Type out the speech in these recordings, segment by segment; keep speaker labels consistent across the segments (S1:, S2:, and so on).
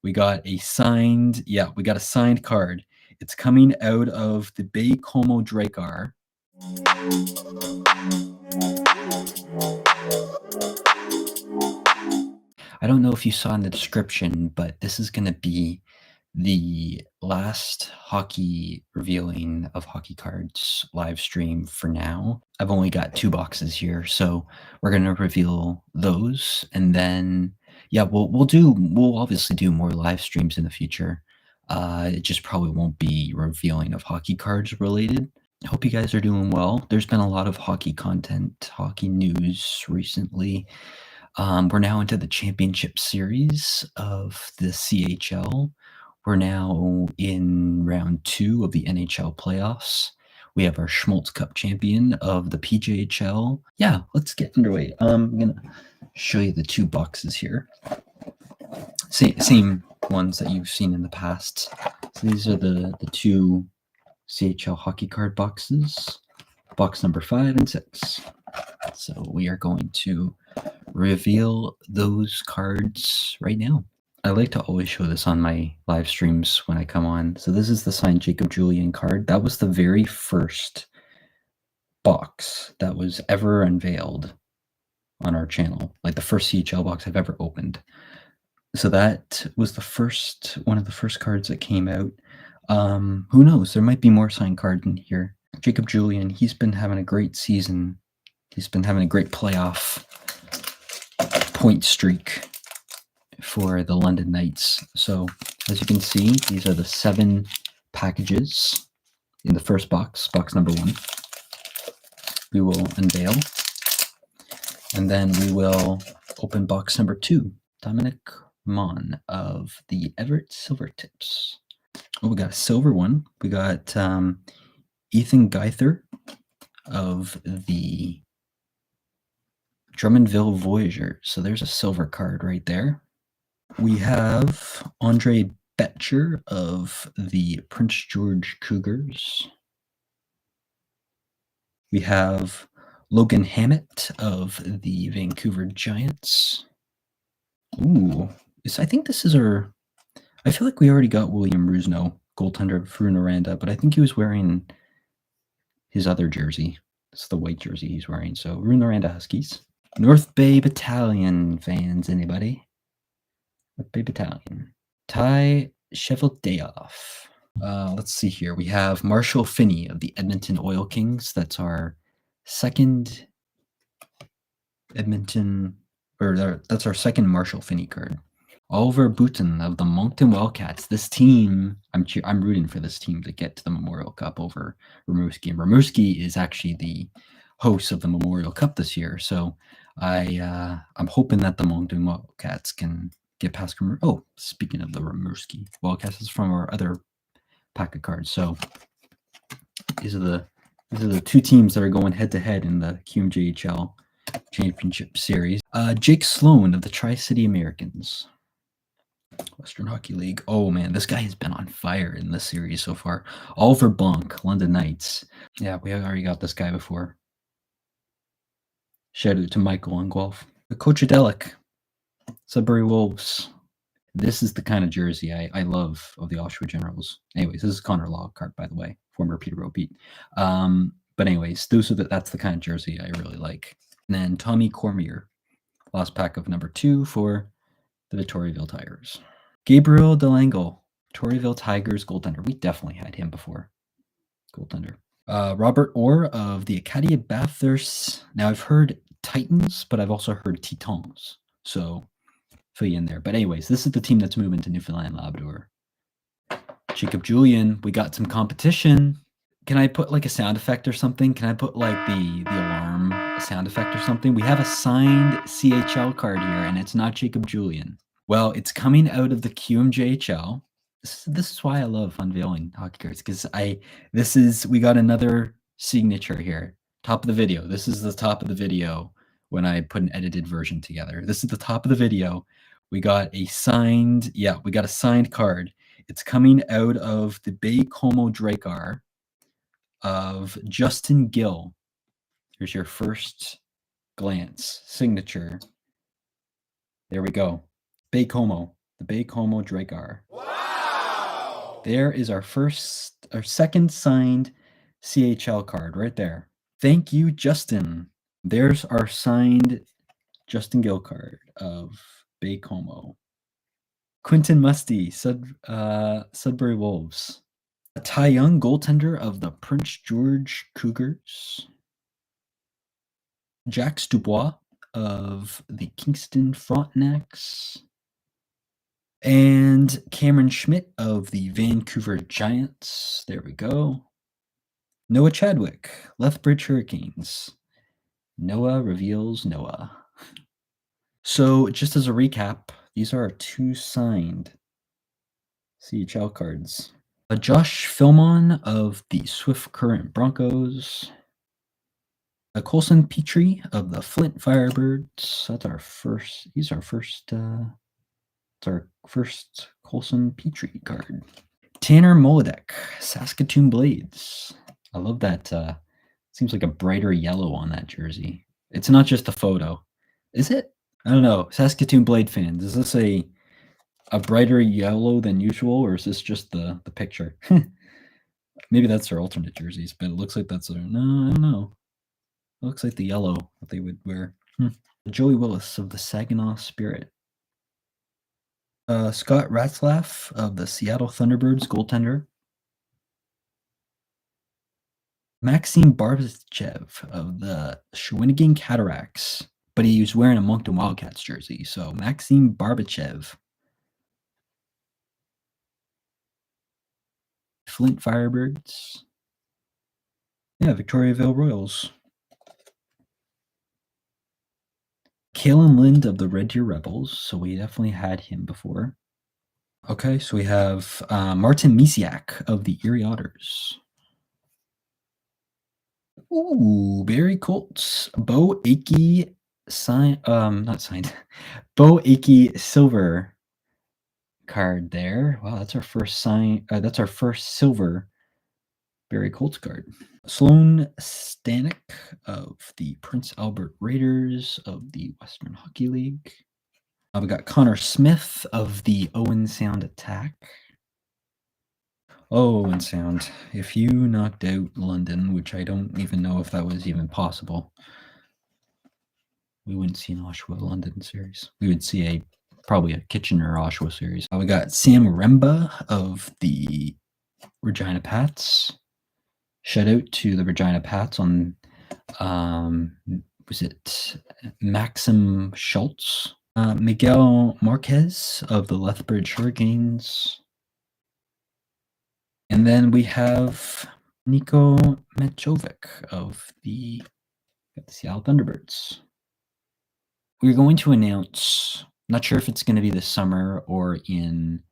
S1: We got a signed, we got a signed card. It's coming out of the Bay Como Drakkar. I don't know if you saw in the description, but this is going to be the last hockey revealing of hockey cards live stream for now. I've only got 2 boxes here, so we're going to reveal those, and then we'll obviously do more live streams in the future. It just probably won't be revealing of hockey cards related. I hope you guys are doing well. There's been a lot of hockey content, hockey news recently. We're now into the championship series of the CHL. We're now in round 2 of the NHL playoffs. We have our Schmaltz Cup champion of the PJHL. Yeah, let's get underway. I'm going to show you the 2 boxes here. Same ones that you've seen in the past. So these are the 2 CHL hockey card boxes, box number 5 and 6. So we are going to reveal those cards right now. I like to always show this on my live streams when I come on. So this is the signed Jacob Julien card. That was the very first box that was ever unveiled on our channel, like the first CHL box I've ever opened. So that was one of the first cards that came out. Who knows? There might be more signed cards in here. Jacob Julien, he's been having a great season. He's been having a great playoff point streak for the London Knights. So as you can see, these are the 7 packages in the first box, box number 1. We will unveil, and then we will open box number 2. Dominic Mon of the Everett Silvertips. Oh, we got a silver one. We got Ethan Geither of the Drummondville Voyageurs. So there's a silver card right there. We have Andre Betcher of the Prince George Cougars. We have Logan Hammett of the Vancouver Giants. Ooh, I think this is I feel like we already got William Rusno, goaltender for Rwanda, but I think he was wearing his other jersey. It's the white jersey he's wearing. So Rwanda Huskies. North Bay Battalion fans, anybody? North Bay Battalion. Ty Sheveldayoff. Let's see here. We have Marshall Finney of the Edmonton Oil Kings. That's our second that's our second Marshall Finney card. Oliver Bouton of the Moncton Wildcats. This team, I'm rooting for this team to get to the Memorial Cup over Rimouski. And Rimouski is actually the host of the Memorial Cup this year. So I'm hoping that the Moncton Wildcats can get past. Oh, speaking of the Rimouski Wildcats, is from our other pack of cards. So these are the 2 teams that are going head to head in the QMJHL Championship Series. Jake Sloan of the Tri-City Americans. Western Hockey League. Oh man, this guy has been on fire in this series so far. Oliver Blanc, London Knights. Yeah, we already got this guy before. Shout out to Michael on Guelph. Coachadelic, Sudbury Wolves. This is the kind of jersey I love of the Oshawa Generals. Anyways, this is Connor Lockhart, by the way, former Peterborough Beat. But anyways, that's the kind of jersey I really like. And then Tommy Cormier, last pack of number 2 for the Victoriaville Tigers. Gabriel Delangle, Victoriaville Tigers goaltender. We definitely had him before. Goaltender. Robert Orr of the Acadia Bathurst. Now I've heard Titans, but I've also heard Titans. So fill you in there. But anyways, this is the team that's moving to Newfoundland and Labrador. Jacob Julien, we got some competition. Can I put like a sound effect or something? Can I put like the alarm sound effect or something? We have a signed CHL card here, and it's not Jacob Julien. Well, it's coming out of the QMJHL. This is why I love unveiling hockey cards, because we got another signature here. Top of the video. This is the top of the video when I put an edited version together. This is the top of the video. We got a signed card. It's coming out of the Bay Como Drakkar of Justin Gill. Here's your first glance signature. There we go. Bay Como. the Baie-Comeau Dragar. Wow! There is our second signed CHL card right there. Thank you, Justin. There's our signed Justin Gill card of Baie-Comeau. Quinton Musty, Sudbury Wolves. A Ty Young goaltender of the Prince George Cougars. Jacques Dubois of the Kingston Frontenacs. And Cameron Schmidt of the Vancouver Giants. There we go. Noah Chadwick, Lethbridge Hurricanes. Noah reveals Noah. So just as a recap, these are our 2 signed CHL cards. Josh Filmon of the Swift Current Broncos. Colson Petrie of the Flint Firebirds. That's our first. He's our first. It's our first Colson Petrie card. Tanner Molodek, Saskatoon Blades. I love that. Seems like a brighter yellow on that jersey. It's not just a photo, is it? I don't know. Saskatoon Blade fans, is this a brighter yellow than usual, or is this just the picture? Maybe that's their alternate jerseys, but it looks like that's no, I don't know. It looks like the yellow that they would wear. Joey Willis of the Saginaw Spirit. Scott Ratzlaff of the Seattle Thunderbirds, goaltender. Maxim Barbashev of the Shawinigan Cataracts, but he was wearing a Moncton Wildcats jersey. So Maxim Barbashev. Flint Firebirds. Yeah, Victoriaville Royals. Kalen Lind of the Red Deer Rebels. So we definitely had him before. Okay, so we have Martin Misiak of the Erie Otters. Ooh, Barry Colts. Bo Akey not signed. Bo Akey silver card there. Wow, that's our first that's our first silver Barry Colts card. Sloan Stanek of the Prince Albert Raiders of the Western Hockey League. We got Connor Smith of the Owen Sound Attack. Oh, Owen Sound. If you knocked out London, which I don't even know if that was even possible, we wouldn't see an Oshawa London series. We would see probably a Kitchener Oshawa series. We got Sam Remba of the Regina Pats. Shout out to the Regina Pats on, was it Maxim Schultz? Miguel Marquez of the Lethbridge Hurricanes. And then we have Nico Mechovic of the Seattle Thunderbirds. We're going to announce, not sure if it's going to be this summer or in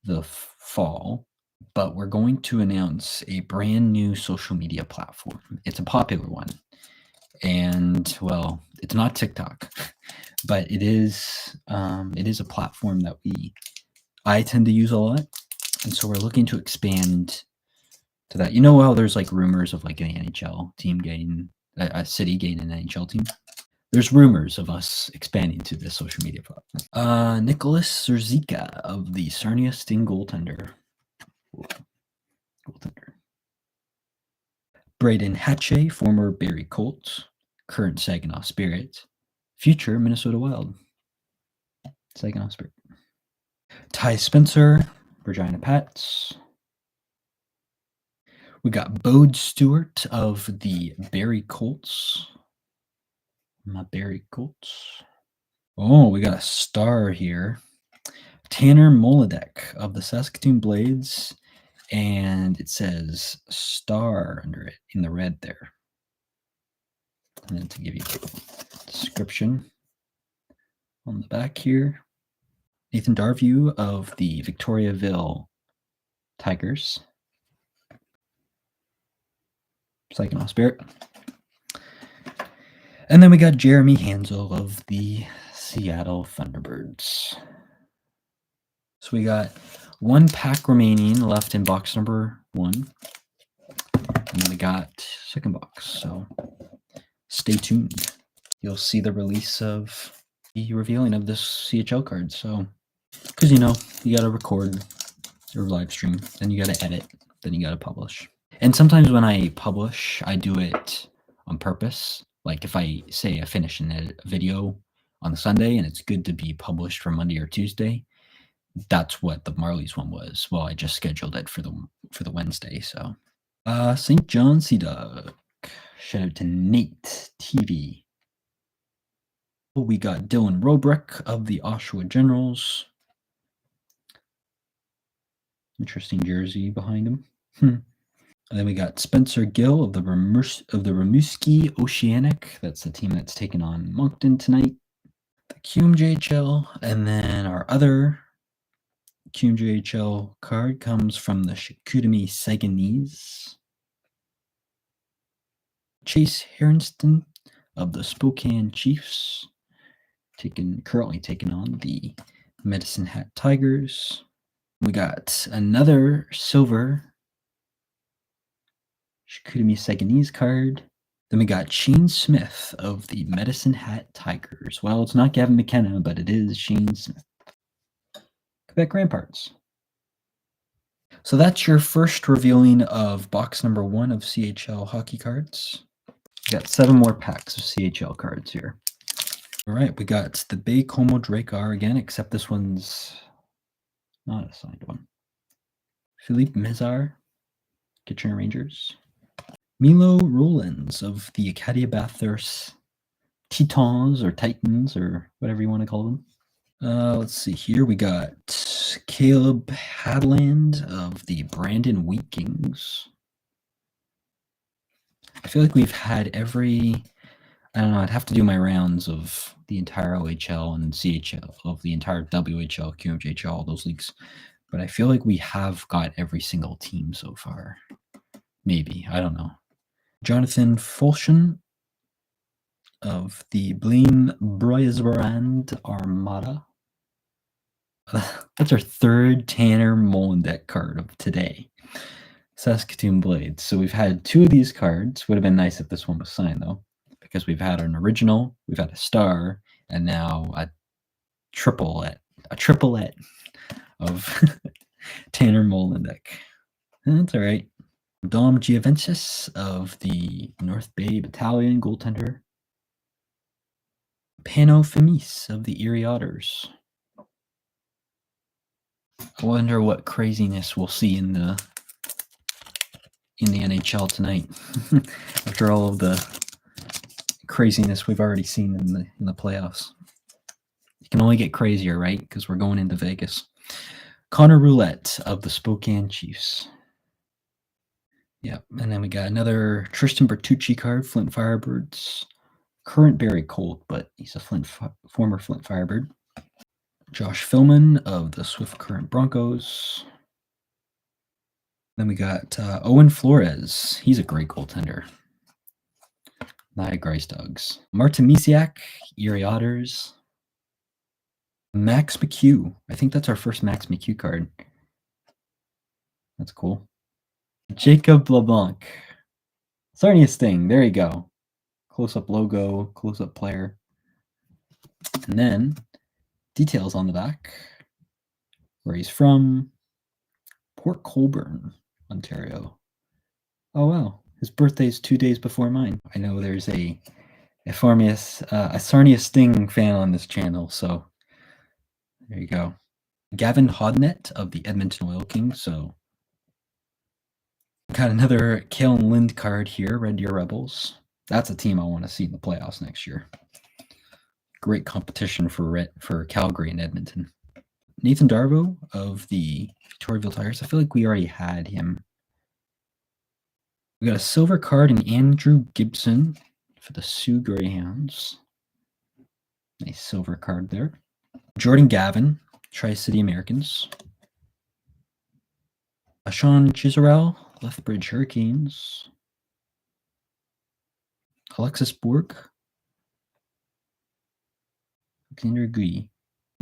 S1: the fall, but we're going to announce a brand new social media platform. It's a popular one. And, well, it's not TikTok, but it is a platform that I tend to use a lot. And so we're looking to expand to that. You know how there's like rumors of like an NHL team getting, a city getting an NHL team? There's rumors of us expanding to this social media platform. Nicholas Zerzika of the Sarnia Sting goaltender. Braden Hatche, former Barrie Colts, current Saginaw Spirit, future Minnesota Wild. Saginaw Spirit. Ty Spencer, Regina Pats. We got Bode Stewart of the Barrie Colts. My Barrie Colts. Oh, we got a star here. Tanner Molodek of the Saskatoon Blades. And it says star under it in the red there. And then to give you a description on the back here. Nathan Darview of the Victoriaville Tigers. Saginaw Spirit. And then we got Jeremy Hansel of the Seattle Thunderbirds. So we got one pack remaining left in box number 1. And then we got second box. So stay tuned. You'll see the release of the revealing of this CHL card. So Because, you know, you got to record your live stream, then you got to edit, then you got to publish. And sometimes when I publish, I do it on purpose. Like if I say I finish a video on the Sunday and it's good to be published for Monday or Tuesday, that's what the Marlies one was. Well, I just scheduled it for the Wednesday. So, St. John Sea Dog. Shout out to Nate TV. We got Dylan Robrick of the Oshawa Generals. Interesting jersey behind him. And then we got Spencer Gill of the Rimouski Oceanic. That's the team that's taking on Moncton tonight. The QMJHL, and then our other QMJHL card comes from the Chicoutimi Saguenayese. Chase Harrenston of the Spokane Chiefs, currently taking on the Medicine Hat Tigers. We got another silver Chicoutimi Saguenayese card. Then we got Shane Smith of the Medicine Hat Tigers. Well, it's not Gavin McKenna, but it is Shane Smith. Quebec Ramparts. So that's your first revealing of box number 1 of CHL hockey cards. We got 7 more packs of CHL cards here. All right, we got the Bay Como Drakkar again, except this one's not a signed one. Philippe Mézard, Kitchener Rangers. Milo Rollins of the Acadia Bathurst Titans or Titans or whatever you want to call them. Let's see here. We got Caleb Hadland of the Brandon Wheat Kings. I feel like we've had every, I don't know, I'd have to do my rounds of the entire OHL and CHL, of the entire WHL, QMJHL, all those leagues. But I feel like we have got every single team so far. Maybe, I don't know. Jonathan Fulshan of the Bleem Broisbrand Armada. That's our third Tanner Molenbeek card of today. Saskatoon Blades. So we've had 2 of these cards. Would have been nice if this one was signed, though, because we've had an original, we've had a star, and now a triplet of Tanner Molenbeek. That's all right. Dom Giaventus of the North Bay Battalion, goaltender. Pano Femis of the Erie Otters. I wonder what craziness we'll see in the NHL tonight. After all of the craziness we've already seen in the playoffs. It can only get crazier, right? Because we're going into Vegas. Connor Roulette of the Spokane Chiefs. Yep, and then we got another Tristan Bertucci card, Flint Firebirds. Current Barry Colt, but he's a former Flint Firebird. Josh Philman of the Swift Current Broncos. Then we got Owen Flores. He's a great goaltender. Niagara Ice Dogs. Martin Misiak, Erie Otters. Max McHugh. I think that's our first Max McHugh card. That's cool. Jacob LeBlanc. Sarnia Sting. There you go. Close-up logo, close-up player. And then details on the back. Where he's from. Port Colborne, Ontario. Oh, wow. His birthday is 2 days before mine. I know there's a Sarnia Sting fan on this channel, so there you go. Gavin Hodnett of the Edmonton Oil Kings. So got another Kalen Lind card here, Red Deer Rebels. That's a team I want to see in the playoffs next year. Great competition for Calgary and Edmonton. Nathan Darvo of the Victoriaville Tigers. I feel like we already had him. We got a silver card in Andrew Gibson for the Sioux Greyhounds. Nice silver card there. Jordan Gavin, Tri-City Americans. Sean Chiserel, Lethbridge Hurricanes. Alexis Borg. Alexander Gui.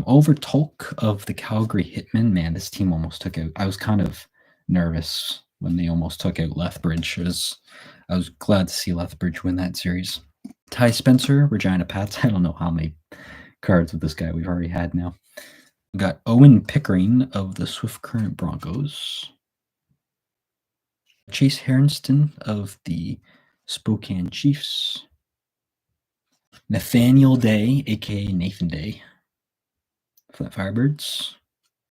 S1: Oliver Tolk of the Calgary Hitmen. Man, this team almost took out. I was kind of nervous when they almost took out Lethbridge. I was glad to see Lethbridge win that series. Ty Spencer, Regina Pats. I don't know how many cards with this guy we've already had now. We got Owen Pickering of the Swift Current Broncos. Chase Harrenston of the Spokane Chiefs. Nathaniel Day, aka Nathan Day, Flint Firebirds.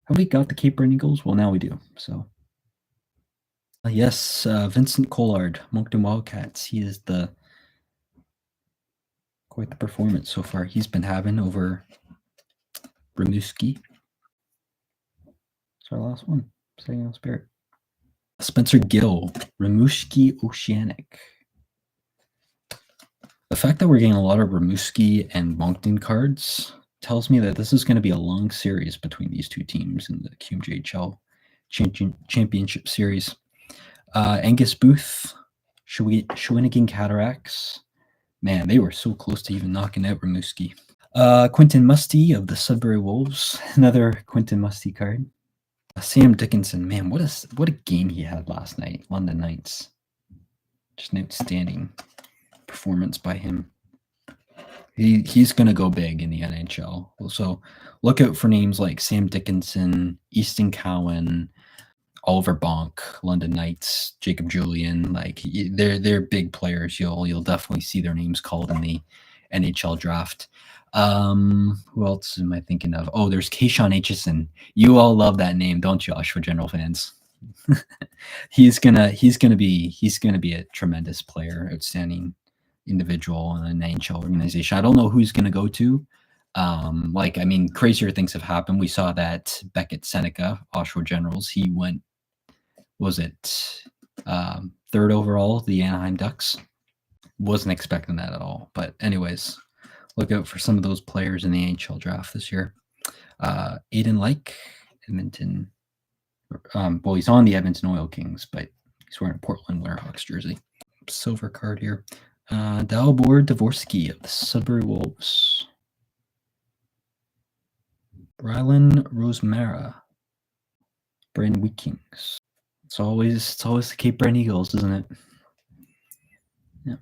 S1: Have we got the Cape Breton Eagles? Well, now we do. So, yes, Vincent Collard, Moncton Wildcats. He is quite the performance so far he's been having over Bluesky. It's our last one. Setting on Spirit. Spencer Gill, Rimouski Oceanic. The fact that we're getting a lot of Rimouski and Moncton cards tells me that this is going to be a long series between these two teams in the QMJHL Championship Series. Angus Booth, Shawinigan Cataracts. Man, they were so close to even knocking out Rimouski. Quentin Musty of the Sudbury Wolves, another Quentin Musty card. Sam Dickinson, man, what a game he had last night, London Knights. Just an outstanding performance by him. He's going to go big in the NHL. So look out for names like Sam Dickinson, Easton Cowan, Oliver Bonk, London Knights, Jacob Julian. Like they're big players. You'll definitely see their names called in the NHL draft. Who else am I thinking of? Oh, there's Kayshawn Aitchison. You all love that name, don't you, Oshawa General fans? he's gonna be a tremendous player, outstanding individual in an NHL organization. I don't know who he's gonna go to. Crazier things have happened. We saw that Beckett Seneca, Oshawa Generals, he went, was it third overall, the Anaheim Ducks? Wasn't expecting that at all. But anyways, look out for some of those players in the NHL draft this year. Aiden Lake, Edmonton. Well, he's on the Edmonton Oil Kings, but he's wearing a Portland Winterhawks jersey. Silver card here. Dalibor Dvorsky of the Sudbury Wolves. Rylan Rosemara, Brandon Wheat Kings. It's always the Cape Breton Eagles, isn't it? Yeah.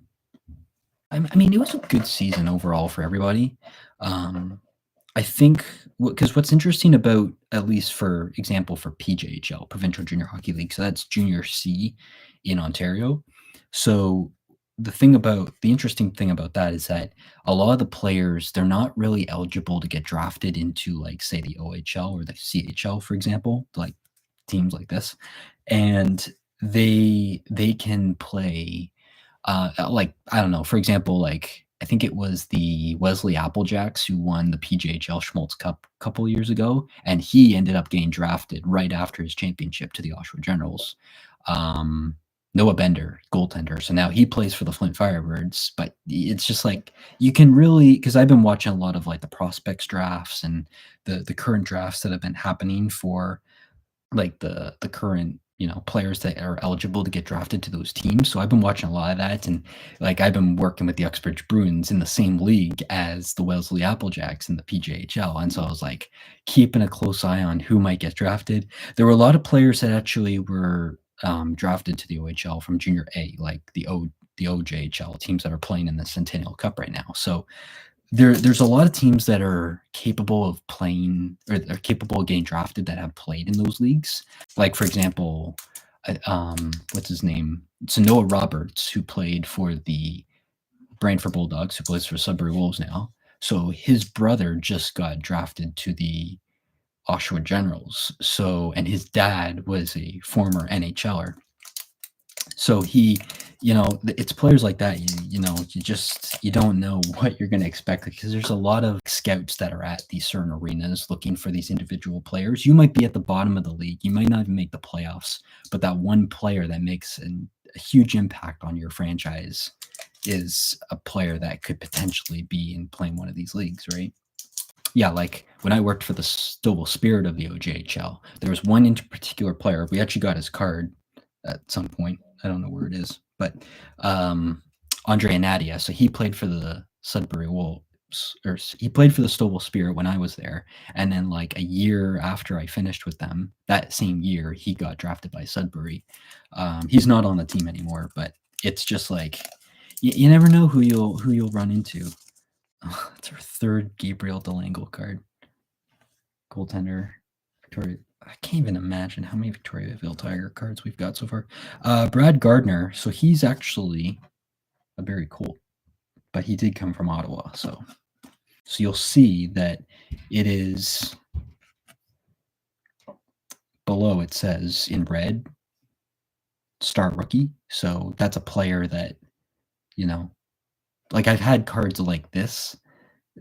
S1: I mean, it was a good season overall for everybody. I think because what's interesting about, at least for example, for PJHL, Provincial Junior Hockey League, so that's Junior C in Ontario. So the interesting thing about that is that a lot of the players, they're not really eligible to get drafted into, like, say, the OHL or the CHL, for example, like teams like this, and they can play. Like, I don't know, for example, like I think it was the Wesley Applejacks who won the PJHL Schmaltz Cup a couple years ago, and he ended up getting drafted right after his championship to the Oshawa Generals. Noah Bender, goaltender. So now he plays for the Flint Firebirds, but it's just like you can really, because I've been watching a lot of like the prospects drafts and the current drafts that have been happening for like the current players that are eligible to get drafted to those teams. So I've been watching a lot of that, and like I've been working with the Uxbridge Bruins in the same league as the Wellesley Applejacks in the PJHL, and so I was like keeping a close eye on who might get drafted. There were a lot of players that actually were drafted to the OHL from Junior A, like the OJHL teams that are playing in the Centennial Cup right now. So there's a lot of teams that are capable of playing, or are capable of getting drafted, that have played in those leagues. Like, for example, what's his name? It's Noah Roberts, who played for the Brantford Bulldogs, who plays for Sudbury Wolves now. So his brother just got drafted to the Oshawa Generals. So, and his dad was a former NHLer. So it's players like that. You don't know what you're going to expect, because there's a lot of scouts that are at these certain arenas looking for these individual players. You might be at the bottom of the league. You might not even make the playoffs, but that one player that makes a huge impact on your franchise is a player that could potentially be in playing one of these leagues, right? Yeah, like when I worked for the Stouffville Spirit of the OJHL, there was one in particular player. We actually got his card at some point. I don't know where it is, but Andre Anadia. So he played for the Sudbury Wolves, or he played for the Stouffville Spirit when I was there. And then like a year after I finished with them, that same year, he got drafted by Sudbury. He's not on the team anymore, but it's just like, you never know who you'll run into. Oh, it's our third Gabriel Delangle card. goaltender. Victoria. I can't even imagine how many Victoriaville Tiger cards we've got so far. Brad Gardner. So he's actually a very cool, but he did come from Ottawa. So you'll see that it is below. It says in red, star rookie. So that's a player that, you know, like I've had cards like this,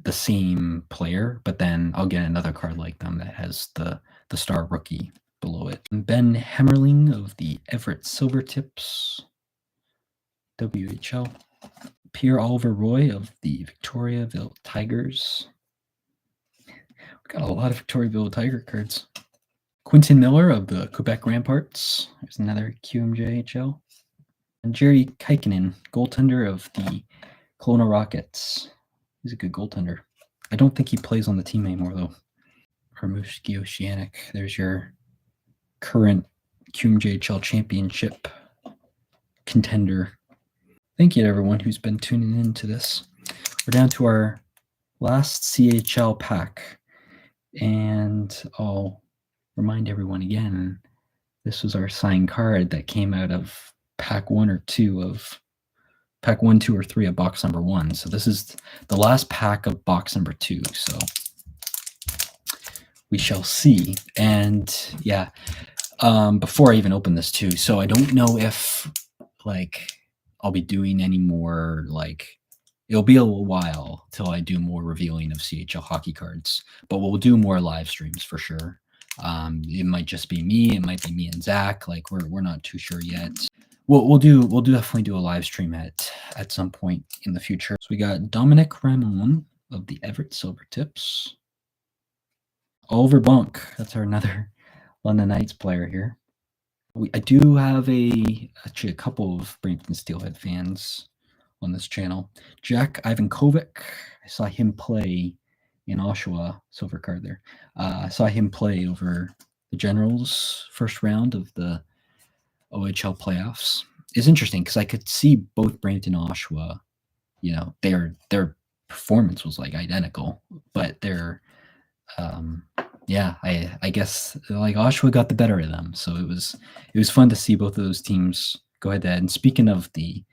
S1: the same player, but then I'll get another card like them that has the star rookie below it. Ben Hemmerling of the Everett Silvertips, WHL. Pierre Oliver Roy of the Victoriaville Tigers. We've got a lot of Victoriaville Tiger cards. Quentin Miller of the Quebec Ramparts. There's another QMJHL. And Jerry Kaikinen, goaltender of the Kelowna Rockets. He's a good goaltender. I don't think he plays on the team anymore, though. Bluesky Oceanic. There's your current QMJHL championship contender. Thank you to everyone who's been tuning in to this. We're down to our last CHL pack. And I'll remind everyone again, this was our signed card that came out of pack 1 or 2 of pack 1, 2, or 3 of box number 1. So this is the last pack of box number 2. So we shall see. And yeah, before I even open this too, so I don't know if like I'll be doing any more, like it'll be a little while till I do more revealing of CHL hockey cards, but we'll do more live streams for sure. It might just be me. It might be me and Zach. Like we're not too sure yet. We'll definitely do a live stream at some point in the future. So we got Dominic Ramon of the Everett Silvertips. Oliver Bunk, that's our another London Knights player here. I do have actually a couple of Brampton Steelhead fans on this channel. Jack Ivankovic, I saw him play in Oshawa, silver card there. I saw him play over the Generals first round of the OHL playoffs. It's interesting because I could see both Brampton and Oshawa, you know, their performance was like identical, but their yeah, I guess like Oshawa got the better of them. So it was fun to see both of those teams go ahead. And speaking of the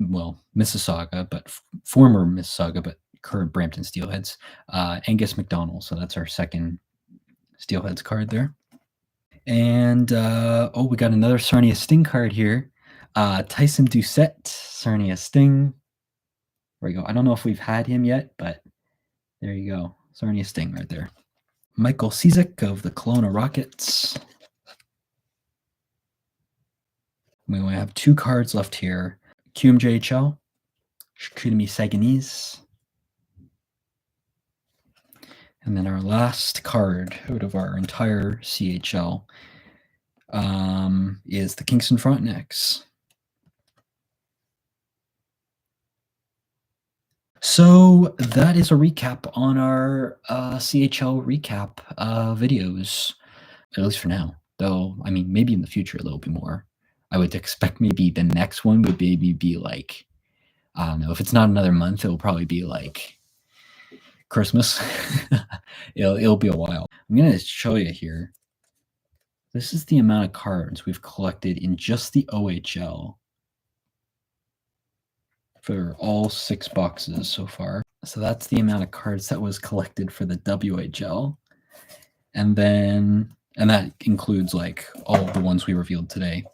S1: Mississauga, but former Mississauga, but current Brampton Steelheads, Angus McDonald. So that's our second Steelheads card there. And we got another Sarnia Sting card here. Tyson Doucette, Sarnia Sting. There we go. I don't know if we've had him yet, but there you go. Sarnia Sting right there. Michael Cizik of the Kelowna Rockets. We only have 2 cards left here. QMJHL, Chicoutimi Saguenayese. And then our last card out of our entire CHL is the Kingston Frontenacs. So that is a recap on our CHL recap videos, at least for now. Though, I mean, maybe in the future there'll be more. I would expect maybe the next one would maybe be like, I don't know, if it's not another month, it'll probably be like Christmas. it'll be a while. I'm going to show you here. This is the amount of cards we've collected in just the OHL for all 6 boxes so far. So that's the amount of cards that was collected for the WHL. And that includes like all of the ones we revealed today.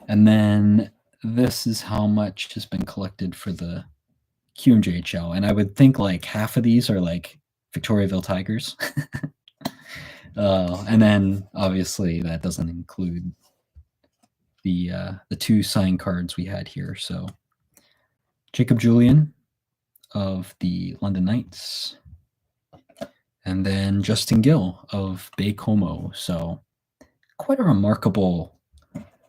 S1: And then this is how much has been collected for the QMJHL. And I would think like half of these are like Victoriaville Tigers. And then obviously that doesn't include the 2 signed cards we had here. So Jacob Julian of the London Knights, and then Justin Gill of Bay Como. So quite a remarkable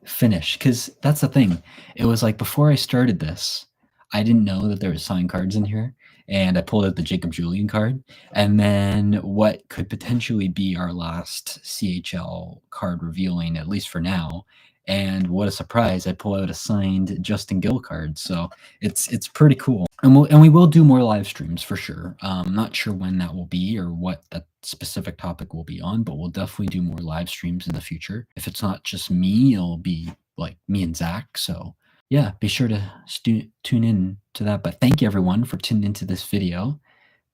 S1: finish, because that's the thing. It was like before I started this, I didn't know that there was signed cards in here, and I pulled out the Jacob Julian card, and then what could potentially be our last CHL card revealing, at least for now, And what a surprise, I pull out a signed Justin Gill card. So it's pretty cool. And we will do more live streams for sure. Not sure when that will be or what that specific topic will be on, but we'll definitely do more live streams in the future. If it's not just me, it'll be like me and Zach. So yeah, be sure to tune in to that. But thank you everyone for tuning into this video.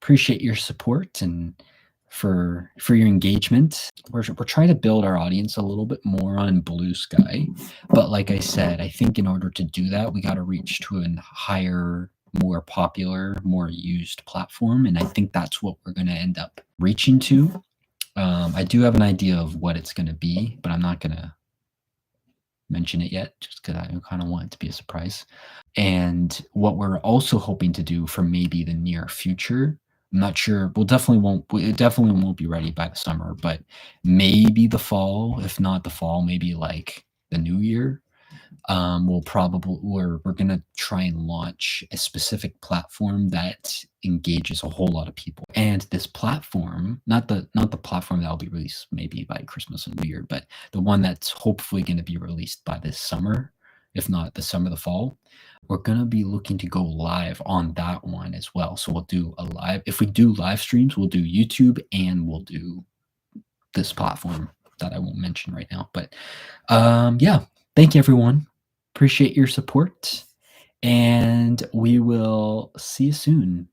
S1: Appreciate your support and for your engagement. We're trying to build our audience a little bit more on Bluesky, but like I said, I think in order to do that, we got to reach to a higher, more popular, more used platform, and I think that's what we're going to end up reaching to. I do have an idea of what it's going to be, but I'm not going to mention it yet, just because I kind of want it to be a surprise. And what we're also hoping to do for maybe the near future, I'm not sure. It definitely won't be ready by the summer, but maybe the fall. If not the fall, maybe like the new year. We're gonna try and launch a specific platform that engages a whole lot of people. And this platform, not the platform that will be released maybe by Christmas and New Year, but the one that's hopefully going to be released by this summer, if not the summer, the fall. We're gonna be looking to go live on that one as well. So we'll do a live. If we do live streams, we'll do YouTube and we'll do this platform that I won't mention right now. But yeah, thank you everyone. Appreciate your support, and we will see you soon.